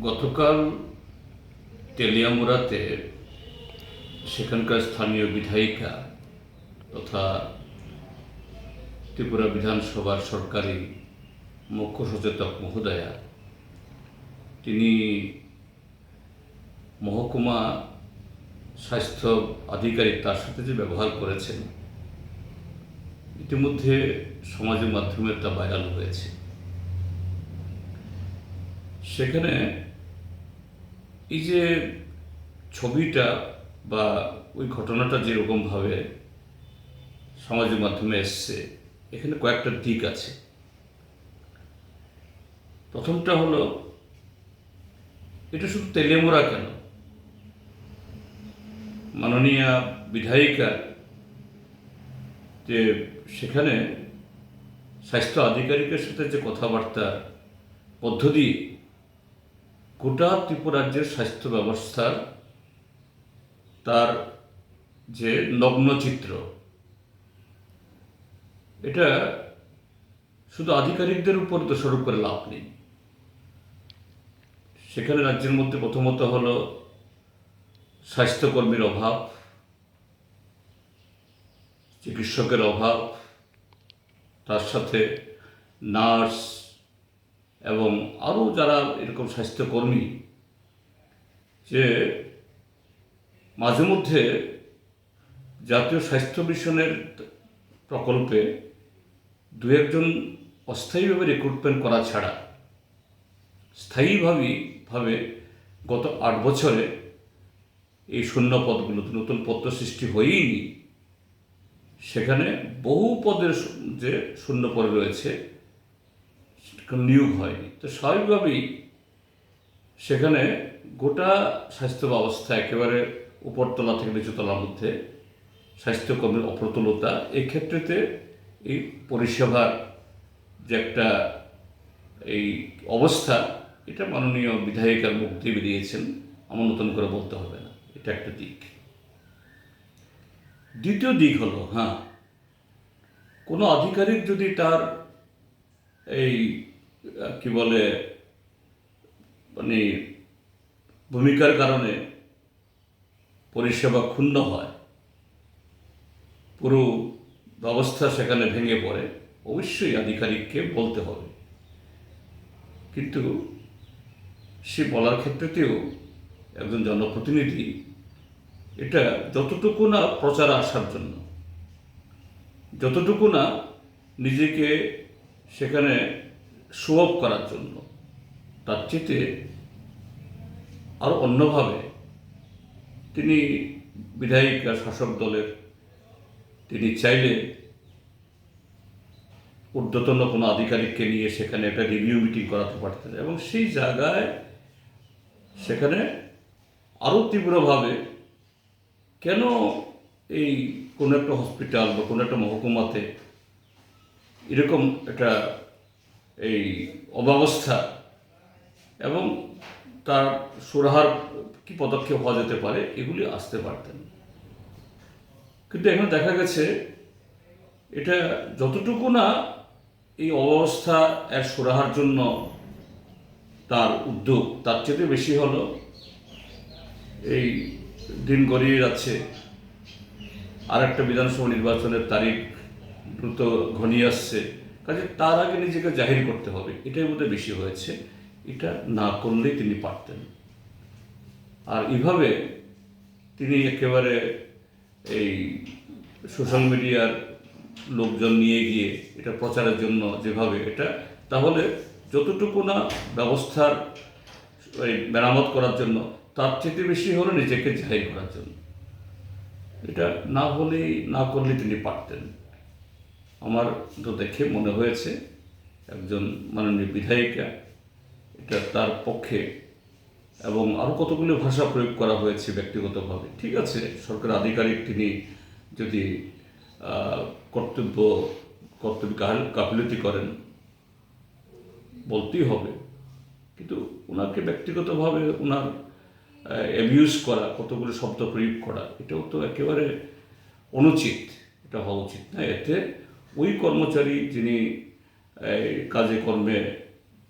গতকাল তেলিয়ামুড়াতে সেখানকার স্থানীয় বিধায়িকা তথা ত্রিপুরা বিধানসভার সরকারি মুখ্য সচেতক মহোদয়া তিনি মহকুমা স্বাস্থ্য আধিকারিক তার সাথে যে ব্যবহার করেছেন ইতিমধ্যে সমাজের মাধ্যমে তা ভাইরাল হয়েছে। সেখানে এই যে ছবিটা বা ওই ঘটনাটা যেরকমভাবে সমাজের মাধ্যমে এসছে, এখানে কয়েকটা দিক আছে। প্রথমটা হলো, এটা শুধু তেলিয়ামুড়া কেন, মাননীয় বিধায়িকা যে সেখানে স্বাস্থ্য আধিকারিকের সাথে যে কথাবার্তা পদ্ধতি গোটা ত্রিপুরা রাজ্যের স্বাস্থ্য ব্যবস্থার তার যে নগ্ন চিত্র, এটা শুধু আধিকারিকদের উপর দোষারোপ করে লাভ নেই। সেখানে রাজ্যের মধ্যে প্রথমত হলো স্বাস্থ্যকর্মীর অভাব, চিকিৎসকের অভাব, তার সাথে নার্স এবং আরও যারা এরকম স্বাস্থ্যকর্মী, যে মাঝে মধ্যে জাতীয় স্বাস্থ্য মিশনের প্রকল্পে দু একজন অস্থায়ীভাবে রিক্রুটমেন্ট করা ছাড়া স্থায়ীভাবে গত 8 বছরে এই শূন্য পদগুলোতে নতুন পদ সৃষ্টি হয়ইনি। সেখানে বহু পদের যে শূন্য পদ রয়েছে নিয়োগ হয়নি। তো স্বাভাবিকভাবেই সেখানে গোটা স্বাস্থ্য ব্যবস্থা একেবারে উপরতলা থেকে নিচুতলার মধ্যে স্বাস্থ্যকর্মীর অপ্রতুলতা, এই ক্ষেত্রেতে এই পরিষেবার যে একটা এই অবস্থা, এটা মাননীয় বিধায়িকার মুখ দিয়ে বেরিয়েছেন, আমার নতুন করে বলতে হবে না। এটা একটা দিক। দ্বিতীয় দিক হলো, কোনো আধিকারিক যদি তার এই কি বলে মানে ভূমিকার কারণে পরিষেবা ক্ষুণ্ণ হয়, পুরো ব্যবস্থা সেখানে ভেঙে পড়ে, অবশ্যই আধিকারিককে বলতে হবে। কিন্তু সে বলার ক্ষেত্রেতেও একজন জনপ্রতিনিধি এটা যতটুকু না প্রচার আসার জন্য, যতটুকু না নিজেকে সেখানে শো অফ করার জন্য, তার চেয়ে আরও অন্যভাবে তিনি বিধায়িকা শাসক দলের, তিনি চাইলে ঊর্ধ্বতন কোনো আধিকারিককে নিয়ে সেখানে একটা রিভিউ মিটিং করাতে পারতেন এবং সেই জায়গায় সেখানে আরও তীব্রভাবে কেন এই কোনো একটা হসপিটাল বা কোনো একটা মহকুমাতে এরকম একটা এই অব্যবস্থা এবং তার সুরাহার কী পদক্ষেপ হওয়া যেতে পারে, এগুলি আসতে পারতেন। কিন্তু এখানে দেখা গেছে এটা যতটুকু না এই অবস্থা এর সুরাহার জন্য তার উদ্যোগ, তার চেয়ে বেশি হলো এই দিন গড়িয়ে যাচ্ছে, আর একটা বিধানসভা নির্বাচনের তারিখ দ্রুত ঘনিয়ে আসছে, কাজে তার আগে নিজেকে জাহির করতে হবে, এটাই বোধহয় বেশি হয়েছে। এটা না করলেই তিনি পারতেন। আর এইভাবে তিনি একেবারে এই সোশ্যাল মিডিয়ার লোকজন নিয়ে গিয়ে এটা প্রচারের জন্য যেভাবে এটা, তাহলে যতটুকু না ব্যবস্থার ওই মেরামত করার জন্য, তার চেয়ে বেশি হলো নিজেকে জাহির করার জন্য। এটা না করলে তিনি পারতেন। আমার তো দেখে মনে হয়েছে একজন মাননীয় বিধায়িকা, এটা তার পক্ষে, এবং আরও কতগুলো ভাষা প্রয়োগ করা হয়েছে ব্যক্তিগতভাবে। ঠিক আছে, সরকার আধিকারিক, তিনি যদি কর্তব্য গাফিলতি করেন বলতেই হবে, কিন্তু ওনাকে ব্যক্তিগতভাবে ওনার অ্যাবিউজ করা, কতগুলো শব্দ প্রয়োগ করা, এটাও তো একেবারে অনুচিত। এটা হওয়া উচিত না। এতে ওই কর্মচারী যিনি কাজে কর্মে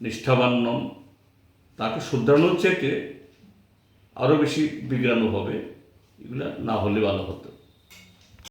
নিষ্ঠাবান নন তাকে শুধরানোর চাইতে আরও বেশি বিগড়ানো হবে, এগুলো না হলে ভালো হতো।